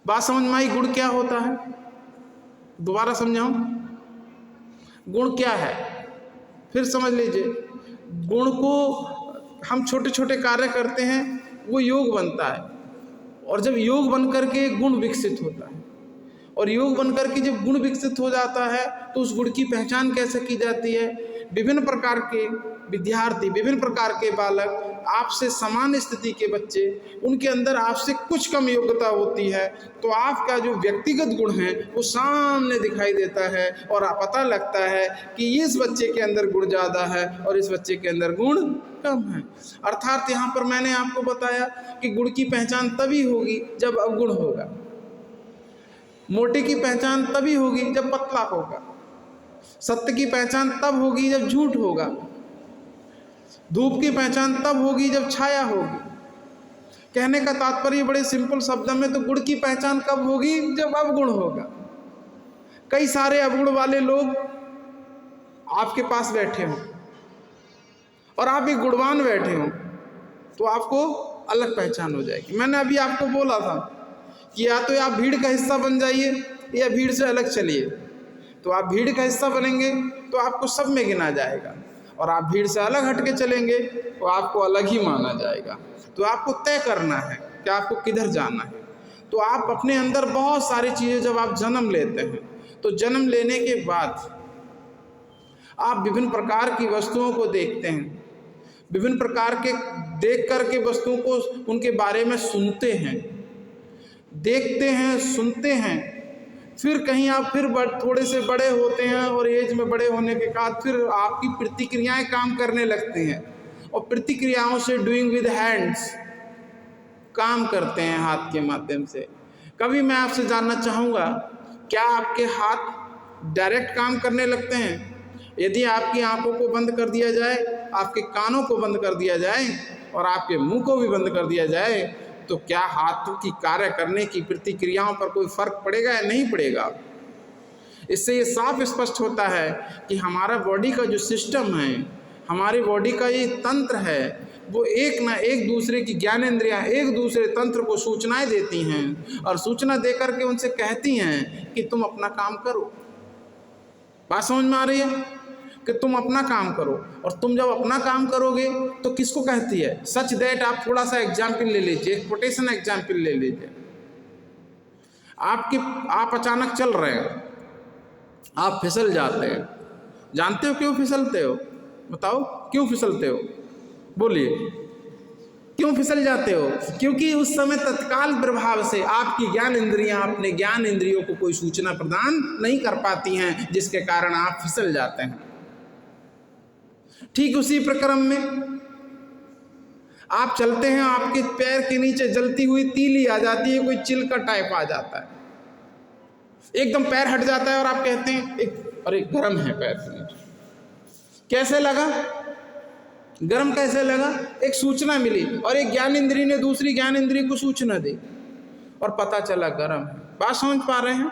बात समझ में आई? गुण क्या होता है? दोबारा समझाऊं, गुण क्या है? फिर समझ लीजिए। गुण को हम छोटे छोटे कार्य करते हैं, वो योग बनता है, और जब योग बन करके गुण विकसित होता है, और योग बन करके जब गुण विकसित हो जाता है तो उस गुण की पहचान कैसे की जाती है? विभिन्न प्रकार के विद्यार्थी, विभिन्न प्रकार के बालक, आपसे समान स्थिति के बच्चे, उनके अंदर आपसे कुछ कम योग्यता होती है, तो आपका जो व्यक्तिगत गुण है वो सामने दिखाई देता है और पता लगता है कि इस बच्चे के अंदर गुण ज़्यादा है और इस बच्चे के अंदर गुण कम है। अर्थात यहाँ पर मैंने आपको बताया कि गुण की पहचान तभी होगी जब अवगुण होगा, मोटे की पहचान तभी होगी जब पतला होगा, सत्य की पहचान तब होगी जब झूठ होगा, धूप की पहचान तब होगी जब छाया होगी। कहने का तात्पर्य बड़े सिंपल शब्दों में, तो गुण की पहचान कब होगी? जब अवगुण होगा। कई सारे अवगुण वाले लोग आपके पास बैठे हों और आप एक गुणवान बैठे हों, तो आपको अलग पहचान हो जाएगी। मैंने अभी आपको बोला था कि या तो आप भीड़ का हिस्सा बन जाइए या भीड़ से अलग चलिए। तो आप भीड़ का हिस्सा बनेंगे तो आपको सब में गिना जाएगा, और आप भीड़ से अलग हट के चलेंगे तो आपको अलग ही माना जाएगा। तो आपको तय करना है कि आपको किधर जाना है। तो आप अपने अंदर बहुत सारी चीज़ें, जब आप जन्म लेते हैं तो जन्म लेने के बाद आप विभिन्न प्रकार की वस्तुओं को देखते हैं, विभिन्न प्रकार के देख कर के वस्तुओं को, उनके बारे में सुनते हैं, देखते हैं, सुनते हैं। फिर कहीं आप फिर थोड़े से बड़े होते हैं और एज में बड़े होने के बाद फिर आपकी प्रतिक्रियाएं काम करने लगती हैं, और प्रतिक्रियाओं से डूइंग विद हैंड्स काम करते हैं, हाथ के माध्यम से। कभी मैं आपसे जानना चाहूँगा, क्या आपके हाथ डायरेक्ट काम करने लगते हैं? यदि आपकी आंखों को बंद कर दिया जाए, आपके कानों को बंद कर दिया जाए और आपके मुंह को भी बंद कर दिया जाए, तो क्या हाथों की कार्य करने की प्रतिक्रियाओं पर कोई फर्क पड़ेगा या नहीं पड़ेगा? इससे ये साफ स्पष्ट होता है कि हमारा बॉडी का जो सिस्टम है, हमारी बॉडी का ये तंत्र है, वो एक ना एक दूसरे की ज्ञानेंद्रियां एक दूसरे तंत्र को सूचनाएं देती हैं, और सूचना देकर के उनसे कहती हैं कि तुम अपना काम करो। बात समझ में आ रही है कि तुम अपना काम करो, और तुम जब अपना काम करोगे तो किसको कहती है? सच दैट आप थोड़ा सा एग्जाम्पल ले लीजिए, एक कोटेशन एग्जाम्पल ले लीजिए। आप अचानक चल रहे हैं, आप फिसल जाते हैं। जानते हो क्यों फिसलते हो? बताओ क्यों फिसलते हो? बोलिए, क्यों फिसल जाते हो? क्योंकि उस समय तत्काल प्रभाव से आपकी ज्ञान इंद्रियां अपने ज्ञान इंद्रियों को कोई सूचना प्रदान नहीं कर पाती हैं, जिसके कारण आप फिसल जाते हैं। ठीक उसी प्रक्रम में आप चलते हैं, आपके पैर के नीचे जलती हुई तीली आ जाती है, कोई चिल का टाइप आ जाता है, एकदम पैर हट जाता है और आप कहते हैं अरे गर्म है पैर के नीचे। कैसे लगा? गर्म कैसे लगा? एक सूचना मिली और एक ज्ञान इंद्रिय ने दूसरी ज्ञान इंद्रिय को सूचना दी और पता चला गर्म है। बात समझ पा रहे हैं?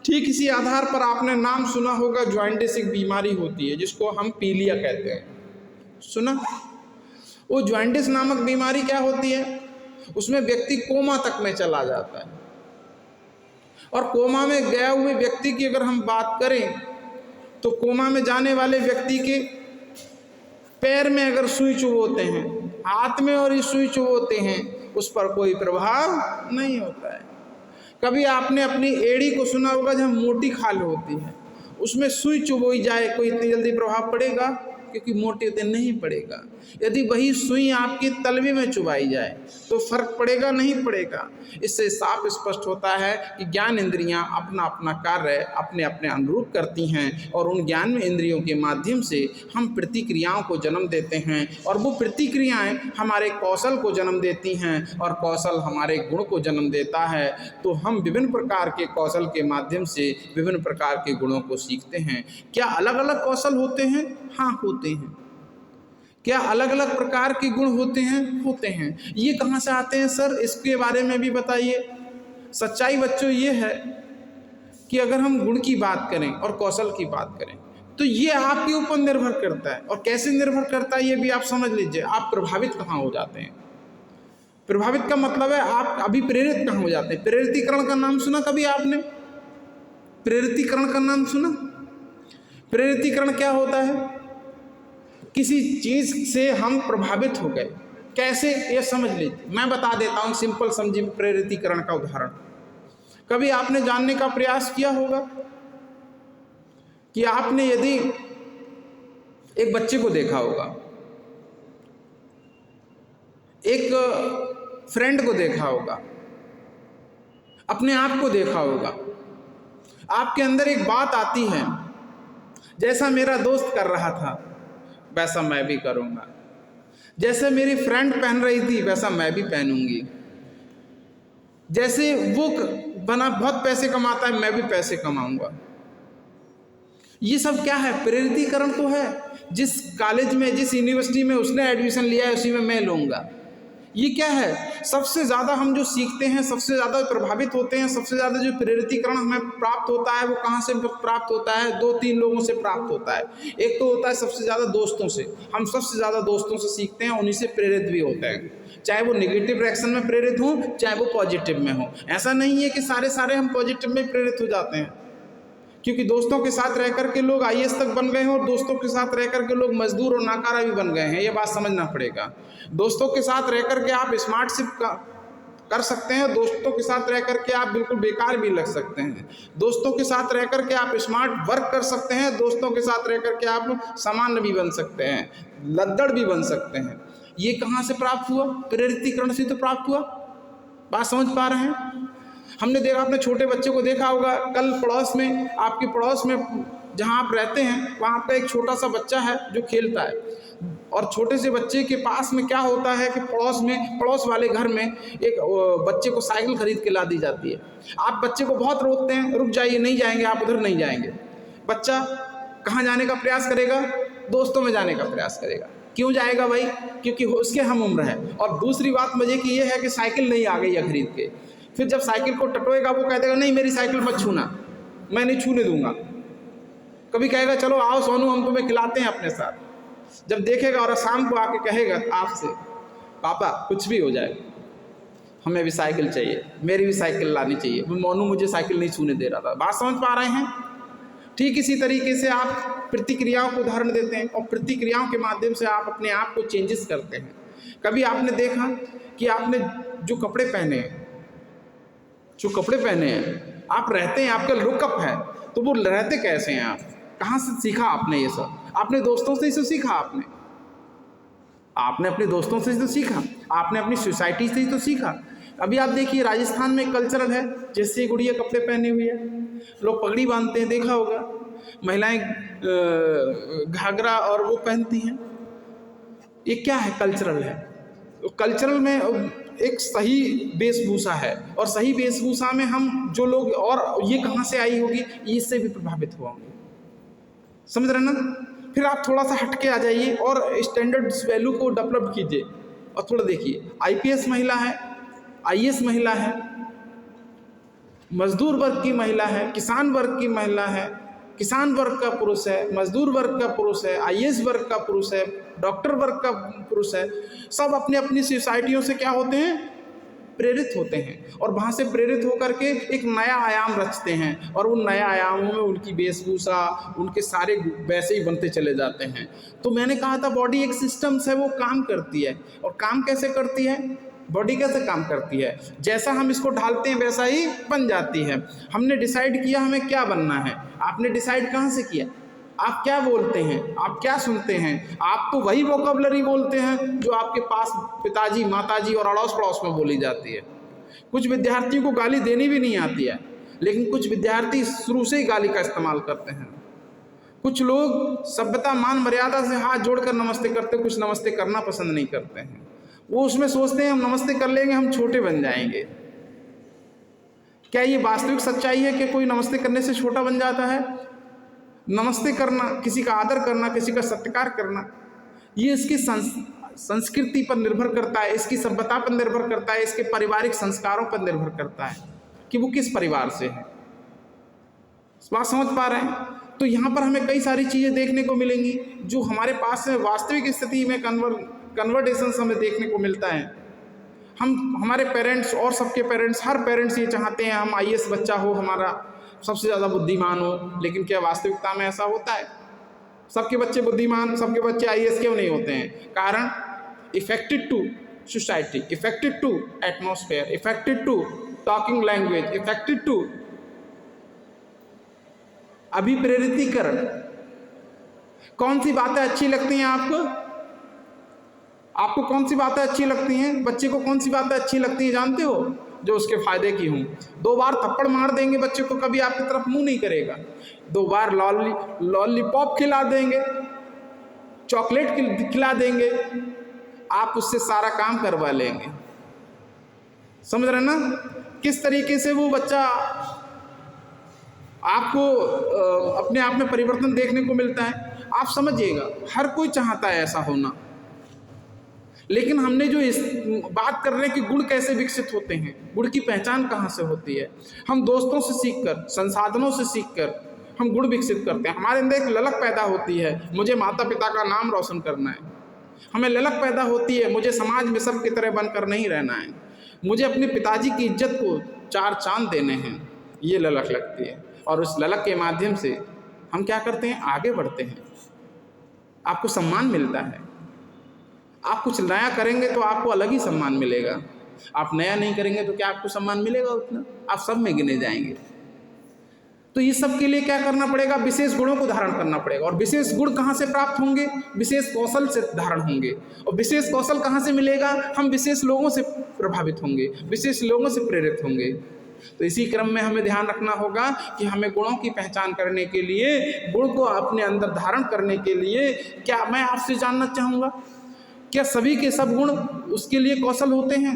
ठीक इसी आधार पर आपने नाम सुना होगा, जॉइंटिस एक बीमारी होती है जिसको हम पीलिया कहते हैं। सुना? वो जॉइंटिस नामक बीमारी क्या होती है? उसमें व्यक्ति कोमा तक में चला जाता है, और कोमा में गए हुए व्यक्ति की अगर हम बात करें तो कोमा में जाने वाले व्यक्ति के पैर में अगर सुई चुभोते हैं, हाथ में और सुई चुभोते हैं, उस पर कोई प्रभाव नहीं होता है। कभी आपने अपनी एड़ी को सुना होगा, जब मोटी खाल होती है उसमें सुई चुभोई जाए, कोई इतनी जल्दी प्रभाव पड़ेगा? क्योंकि मोटे दिन नहीं पड़ेगा। यदि वही सुई आपकी तलवे में चुभाई जाए तो फर्क पड़ेगा? नहीं पड़ेगा। इससे साफ स्पष्ट होता है कि ज्ञान इंद्रियां अपना अपना कार्य अपने अपने अनुरूप करती हैं, और उन ज्ञान इंद्रियों के माध्यम से हम प्रतिक्रियाओं को जन्म देते हैं, और वो प्रतिक्रियाएं हमारे कौशल को जन्म देती हैं, और कौशल हमारे गुण को जन्म देता है। तो हम विभिन्न प्रकार के कौशल के माध्यम से विभिन्न प्रकार के गुणों को सीखते हैं। क्या अलग अलग कौशल होते हैं? हाँ, होते हैं। क्या अलग अलग प्रकार के गुण होते हैं? होते हैं। ये कहाँ से आते हैं सर? इसके बारे में भी बताइए। सच्चाई बच्चों ये है कि अगर हम गुण की बात करें और कौशल की बात करें तो ये आपके ऊपर निर्भर करता है। और कैसे निर्भर करता है ये भी आप समझ लीजिए। आप प्रभावित कहाँ हो जाते हैं? प्रभावित का मतलब है आप अभी प्रेरित कहाँ हो जाते हैं। प्रेरितीकरण का नाम सुना कभी आपने? प्रेरितीकरण का नाम सुना? प्रेरितीकरण क्या होता है? किसी चीज से हम प्रभावित हो गए। कैसे, ये समझ लीजिए, मैं बता देता हूँ सिंपल समझिए प्रेरितीकरण का उदाहरण। कभी आपने जानने का प्रयास किया होगा कि आपने यदि एक बच्चे को देखा होगा, एक फ्रेंड को देखा होगा, अपने आप को देखा होगा, आपके अंदर एक बात आती है, जैसा मेरा दोस्त कर रहा था वैसा मैं भी करूँगा, जैसे मेरी फ्रेंड पहन रही थी वैसा मैं भी पहनूंगी, जैसे वो बना बहुत पैसे कमाता है मैं भी पैसे कमाऊंगा। ये सब क्या है? प्रेरितीकरण तो है। जिस कॉलेज में, जिस यूनिवर्सिटी में उसने एडमिशन लिया है उसी में मैं लूँगा। ये क्या है? सबसे ज़्यादा हम जो सीखते हैं, सबसे ज़्यादा प्रभावित होते हैं, सबसे ज़्यादा जो प्रेरितीकरण हमें प्राप्त होता है वो कहाँ से प्राप्त होता है? 2-3 लोगों से प्राप्त होता है। एक तो होता है सबसे ज़्यादा दोस्तों से। हम सबसे ज़्यादा दोस्तों से सीखते हैं, उन्हीं से प्रेरित भी होते हैं, चाहे वो नेगेटिव डायरेक्शन में प्रेरित हों चाहे वो पॉजिटिव में हो। ऐसा नहीं है कि सारे हम पॉजिटिव में प्रेरित हो जाते हैं, क्योंकि दोस्तों के साथ रह कर के लोग IAS तक बन गए हैं और दोस्तों के साथ रह कर के लोग मजदूर और नाकारा भी बन गए हैं। ये बात समझना पड़ेगा। दोस्तों के साथ रह कर के आप स्मार्टशिप कर सकते हैं, दोस्तों के साथ रह कर के आप बिल्कुल बेकार भी लग सकते हैं, दोस्तों के साथ रह कर के आप स्मार्ट वर्क कर सकते हैं, दोस्तों के साथ रह कर के आप सामान्य भी बन सकते हैं, लद्दड़ भी बन सकते हैं। ये कहाँ से प्राप्त हुआ? प्रेरितीकरण से तो प्राप्त हुआ। बात समझ पा रहे हैं? हमने देखा, अपने छोटे बच्चे को देखा होगा, कल पड़ोस में, आपके पड़ोस में जहाँ आप रहते हैं वहाँ आपका एक छोटा सा बच्चा है जो खेलता है, और छोटे से बच्चे के पास में क्या होता है कि पड़ोस वाले घर में एक बच्चे को साइकिल खरीद के ला दी जाती है। आप बच्चे को बहुत रोकते हैं, रुक जाइए, नहीं जाएंगे, आप उधर नहीं जाएंगे। बच्चा कहाँ जाने का प्रयास करेगा? दोस्तों में जाने का प्रयास करेगा। क्यों जाएगा भाई? क्योंकि उसके हम उम्र है। और दूसरी बात मजे की ये है कि साइकिल नहीं आ गई है खरीद के। फिर जब साइकिल को टटोएगा वो कह देगा नहीं मेरी साइकिल मत छूना, मैं नहीं छूने दूंगा। कभी कहेगा चलो आओ सोनू हम तुम्हें खिलाते हैं अपने साथ। जब देखेगा और शाम को आके कहेगा आपसे, पापा कुछ भी हो जाए हमें भी साइकिल चाहिए, मेरी भी साइकिल लानी चाहिए, मोनू मुझे साइकिल नहीं छूने दे रहा था। बात समझ पा रहे हैं? ठीक इसी तरीके से आप प्रतिक्रियाओं को उदाहरण देते हैं और प्रतिक्रियाओं के माध्यम से आप अपने आप को चेंजेस करते हैं। कभी आपने देखा कि आपने जो कपड़े पहने हैं, आप रहते हैं, आपका लुकअप है, तो वो रहते कैसे हैं आप? कहाँ से सीखा आपने ये सब? अपने दोस्तों से ही सीखा आपने अपने दोस्तों से ही तो सीखा, आपने अपनी सोसाइटी से ही तो सीखा। अभी आप देखिए राजस्थान में कल्चरल है, जैसे गुड़िया कपड़े पहने हुए है, लोग पगड़ी बांधते हैं, देखा होगा, महिलाएं घाघरा और वो पहनती हैं। ये क्या है? कल्चरल है। कल्चरल में एक सही वेशभूषा है, और सही वेशभूषा में हम जो लोग, और ये कहाँ से आई होगी? इससे भी प्रभावित हुआ होंगे। समझ रहे ना? फिर आप थोड़ा सा हटके आ जाइए और स्टैंडर्ड वैल्यू को डेवलप कीजिए और थोड़ा देखिए, IPS महिला है, IAS महिला है, मजदूर वर्ग की महिला है, किसान वर्ग की महिला है, किसान वर्ग का पुरुष है, मजदूर वर्ग का पुरुष है, IAS वर्ग का पुरुष है, डॉक्टर वर्ग का पुरुष है। सब अपनी अपनी सोसाइटियों से क्या होते हैं? प्रेरित होते हैं, और वहाँ से प्रेरित होकर के एक नया आयाम रचते हैं, और उन नया आयामों में उनकी वेशभूषा, उनके सारे वैसे ही बनते चले जाते हैं। तो मैंने कहा था बॉडी एक सिस्टम्स है, वो काम करती है। और काम कैसे करती है? बॉडी कैसे काम करती है? जैसा हम इसको ढालते हैं वैसा ही बन जाती है। हमने डिसाइड किया हमें क्या बनना है। आपने डिसाइड कहाँ से किया? आप क्या बोलते हैं? आप क्या सुनते हैं? आप तो वही वोकैबुलरी बोलते हैं जो आपके पास पिताजी, माताजी और अड़ोस पड़ोस में बोली जाती है। कुछ विद्यार्थियों को गाली देनी भी नहीं आती है, लेकिन कुछ विद्यार्थी शुरू से ही गाली का इस्तेमाल करते हैं। कुछ लोग सभ्यता, मान, मर्यादा से हाथ जोड़कर नमस्ते करते, कुछ नमस्ते करना पसंद नहीं करते हैं। वो उसमें सोचते हैं हम नमस्ते कर लेंगे हम छोटे बन जाएंगे। क्या ये वास्तविक सच्चाई है कि कोई नमस्ते करने से छोटा बन जाता है? नमस्ते करना, किसी का आदर करना, किसी का सत्कार करना, ये इसकी संस्कृति पर निर्भर करता है, इसकी सभ्यता पर निर्भर करता है, इसके पारिवारिक संस्कारों पर निर्भर करता है कि वो किस परिवार से है। बात समझ पा रहे हैं? तो यहाँ पर हमें कई सारी चीज़ें देखने को मिलेंगी जो हमारे पास में वास्तविक स्थिति में कन्वर्टेशन हमें देखने को मिलता है। हमारे पेरेंट्स और सबके पेरेंट्स, हर पेरेंट्स ये चाहते हैं हम आईएएस बच्चा हो, हमारा सबसे ज़्यादा बुद्धिमान हो। लेकिन क्या वास्तविकता में ऐसा होता है? सबके बच्चे बुद्धिमान, सबके बच्चे आईएएस क्यों नहीं होते हैं? कारण affected to society, affected to atmosphere, affected to talking language, affected to अभिप्रेरितीकरण। कौन सी बातें अच्छी लगती हैं आपको? आपको कौन सी बातें अच्छी लगती हैं? बच्चे को कौन सी बातें अच्छी लगती हैं जानते हो? जो उसके फायदे की हों। 2 बार थप्पड़ मार देंगे बच्चे को, कभी आपकी तरफ मुंह नहीं करेगा। 2 बार लॉलीपॉप खिला देंगे, चॉकलेट खिला देंगे, आप उससे सारा काम करवा लेंगे। समझ रहे ना किस तरीके से वो बच्चा आपको अपने आप में परिवर्तन देखने को मिलता है। आप समझिएगा, हर कोई चाहता है ऐसा होना। लेकिन हमने जो इस बात कर रहे हैं कि गुण कैसे विकसित होते हैं, गुण की पहचान कहाँ से होती है, हम दोस्तों से सीखकर, संसाधनों से सीखकर हम गुण विकसित करते हैं। हमारे अंदर एक ललक पैदा होती है, मुझे माता पिता का नाम रोशन करना है। हमें ललक पैदा होती है, मुझे समाज में सबकी तरह बनकर नहीं रहना है, मुझे अपने पिताजी की इज्जत को 4 चांद देने हैं। ये ललक लगती है और उस ललक के माध्यम से हम क्या करते हैं? आगे बढ़ते हैं। आपको सम्मान मिलता है। आप कुछ नया करेंगे तो आपको अलग ही सम्मान मिलेगा। आप नया नहीं करेंगे तो क्या आपको सम्मान मिलेगा उतना? आप सब में गिने जाएंगे। तो ये सब के लिए क्या करना पड़ेगा? विशेष गुणों को धारण करना पड़ेगा। और विशेष गुण कहाँ से प्राप्त होंगे? विशेष कौशल से धारण होंगे। और विशेष कौशल कहाँ से मिलेगा? हम विशेष लोगों से प्रभावित होंगे, विशेष लोगों से प्रेरित होंगे। तो इसी क्रम में हमें ध्यान रखना होगा कि हमें गुणों की पहचान करने के लिए, गुण को अपने अंदर धारण करने के लिए, क्या मैं आपसे जानना चाहूँगा, क्या सभी के सब गुण उसके लिए कौशल होते हैं?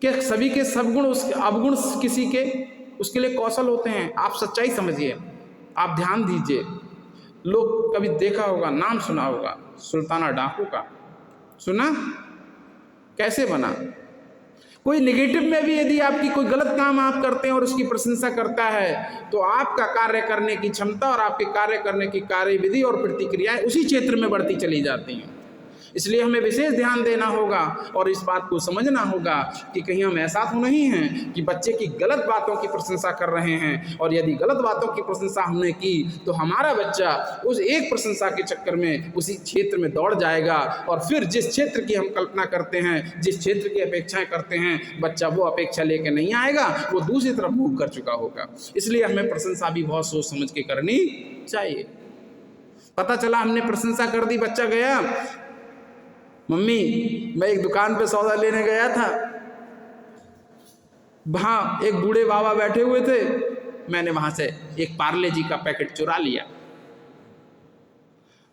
क्या सभी के सब गुण उसके अवगुण किसी के उसके लिए कौशल होते हैं? आप सच्चाई समझिए, आप ध्यान दीजिए। लोग कभी देखा होगा, नाम सुना होगा सुल्ताना डाकू का, सुना? कैसे बना? कोई नेगेटिव में भी यदि आपकी कोई गलत काम आप करते हैं और उसकी प्रशंसा करता है, तो आपका कार्य करने की क्षमता और आपके कार्य करने की कार्यविधि और प्रतिक्रियाएं उसी क्षेत्र में बढ़ती चली जाती हैं। इसलिए हमें विशेष ध्यान देना होगा और इस बात को समझना होगा कि कहीं हम ऐसा तो नहीं हैं कि बच्चे की गलत बातों की प्रशंसा कर रहे हैं, और यदि गलत बातों की प्रशंसा हमने की तो हमारा बच्चा उस एक प्रशंसा के चक्कर में उसी क्षेत्र में दौड़ जाएगा, और फिर जिस क्षेत्र की हम कल्पना करते हैं, जिस क्षेत्र की अपेक्षाएं करते हैं, बच्चा वो अपेक्षा लेके नहीं आएगा, वो दूसरी तरफ मूव कर चुका होगा। इसलिए हमें प्रशंसा भी बहुत सोच समझ के करनी चाहिए। पता चला हमने प्रशंसा कर दी, बच्चा गया, मम्मी मैं एक दुकान पे सौदा लेने गया था, वहाँ एक बूढ़े बाबा बैठे हुए थे, मैंने वहाँ से एक पार्ले जी का पैकेट चुरा लिया।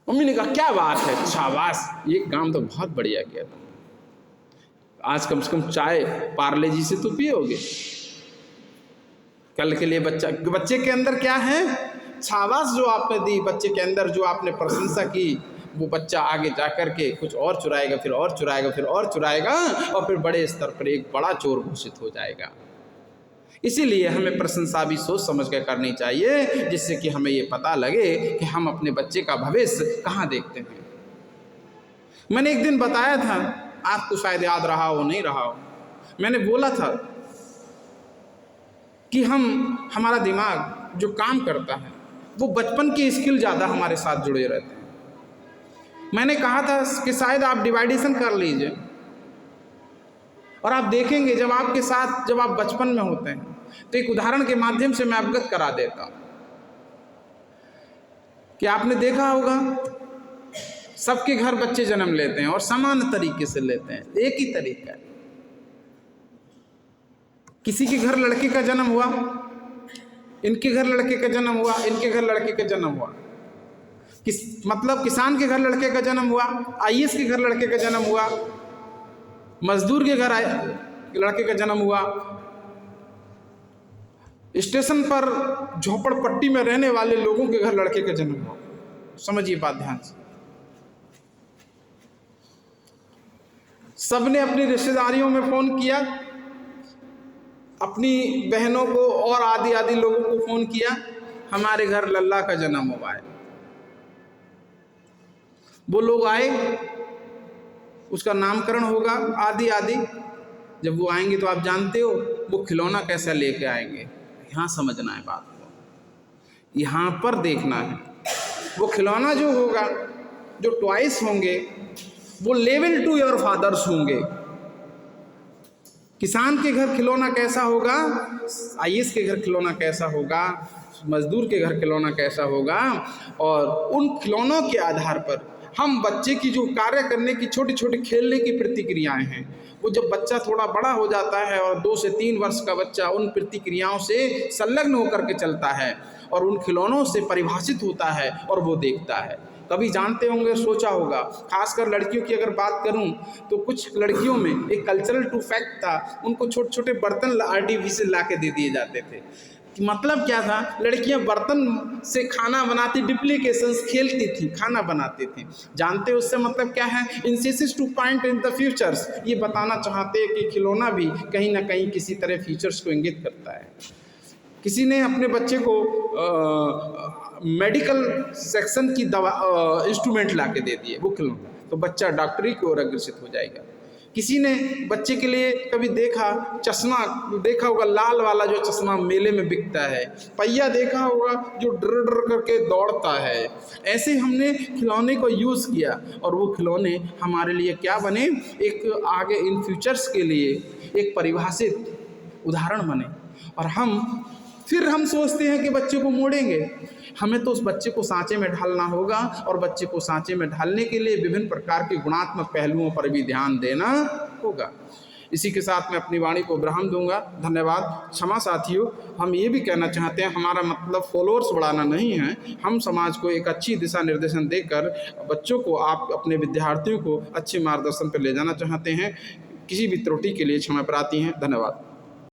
मम्मी ने कहा क्या बात है, शाबाश, ये काम तो बहुत बढ़िया किया था, आज कम से कम चाय पार्ले जी से तो पियोगे। कल के लिए बच्चे के अंदर क्या है? शाबाश जो आपने दी, बच्चे के अंदर जो आपने प्रशंसा की, वो बच्चा आगे जाकर के कुछ और चुराएगा, फिर और चुराएगा, फिर और चुराएगा, और फिर बड़े स्तर पर एक बड़ा चोर घोषित हो जाएगा। इसीलिए हमें प्रशंसा भी सोच समझ कर करनी चाहिए, जिससे कि हमें ये पता लगे कि हम अपने बच्चे का भविष्य कहाँ देखते हैं। मैंने एक दिन बताया था, आपको शायद याद रहा हो नहीं रहा हो, मैंने बोला था कि हमारा दिमाग जो काम करता है वो बचपन की स्किल ज़्यादा हमारे साथ जुड़े रहते हैं। मैंने कहा था कि शायद आप डिवाइडेशन कर लीजिए और आप देखेंगे जब आपके साथ, जब आप बचपन में होते हैं, तो एक उदाहरण के माध्यम से मैं अवगत करा देता हूं कि आपने देखा होगा सबके घर बच्चे जन्म लेते हैं और समान तरीके से लेते हैं, एक ही तरीका है। किसी के घर लड़के का जन्म हुआ, इनके घर लड़के का जन्म हुआ, इनके घर लड़के का जन्म हुआ, मतलब किसान के घर लड़के का जन्म हुआ, आईएएस के घर लड़के का जन्म हुआ, मजदूर के घर लड़के का जन्म हुआ, स्टेशन पर झोपड़पट्टी में रहने वाले लोगों के घर लड़के का जन्म हुआ। समझिए बात ध्यान से। सबने अपनी रिश्तेदारियों में फोन किया, अपनी बहनों को और आदि आदि लोगों को फोन किया, हमारे घर लल्ला का जन्म हुआ है। वो लोग आए, उसका नामकरण होगा आदि आदि। जब वो आएंगे तो आप जानते हो वो खिलौना कैसा लेके आएंगे। यहाँ समझना है बात को, यहाँ पर देखना है। वो खिलौना जो होगा, जो टॉयस होंगे, वो लेवल टू योर फादर्स होंगे। किसान के घर खिलौना कैसा होगा, आईएएस के घर खिलौना कैसा होगा, मजदूर के घर खिलौना कैसा होगा। और उन खिलौनों के आधार पर हम बच्चे की जो कार्य करने की छोटी छोटी खेलने की प्रतिक्रियाएं हैं, वो जब बच्चा थोड़ा बड़ा हो जाता है और 2 से 3 वर्ष का बच्चा उन प्रतिक्रियाओं से संलग्न होकर के चलता है और उन खिलौनों से परिभाषित होता है और वो देखता है। कभी जानते होंगे, सोचा होगा, खासकर लड़कियों की अगर बात करूं तो कुछ लड़कियों में एक कल्चरल टू फैक्ट था, उनको छोटे छोटे बर्तन आर्टिफिशियल ला के दे दिए जाते थे। कि मतलब क्या था, लड़कियां बर्तन से खाना बनाती, डिप्लीकेशंस खेलती थी, खाना बनाती थी। जानते हो उससे मतलब क्या है? Insist two point in the futures, ये बताना चाहते हैं कि खिलौना भी कहीं ना कहीं किसी तरह फ्यूचर्स को इंगित करता है। किसी ने अपने बच्चे को मेडिकल सेक्शन की दवा इंस्ट्रूमेंट ला के दे दिए, वो खिलौना, तो बच्चा डॉक्टरी की ओर अग्रसित हो जाएगा। किसी ने बच्चे के लिए कभी देखा चश्मा, देखा होगा लाल वाला जो चश्मा मेले में बिकता है, पहिया देखा होगा जो डर डर करके दौड़ता है। ऐसे हमने खिलौने को यूज़ किया और वो खिलौने हमारे लिए क्या बने, एक आगे इन फ्यूचर्स के लिए एक परिभाषित उदाहरण बने। और फिर हम सोचते हैं कि बच्चे को मोड़ेंगे। हमें तो उस बच्चे को सांचे में ढालना होगा और बच्चे को सांचे में ढालने के लिए विभिन्न प्रकार के गुणात्मक पहलुओं पर भी ध्यान देना होगा। इसी के साथ मैं अपनी वाणी को विराम दूंगा। धन्यवाद। क्षमा साथियों, हम ये भी कहना चाहते हैं, हमारा मतलब फॉलोअर्स बढ़ाना नहीं है, हम समाज को एक अच्छी दिशा निर्देशन देकर बच्चों को, आप अपने विद्यार्थियों को अच्छे मार्गदर्शन पर ले जाना चाहते हैं। किसी भी त्रुटि के लिए क्षमा प्रार्थी हैं। धन्यवाद।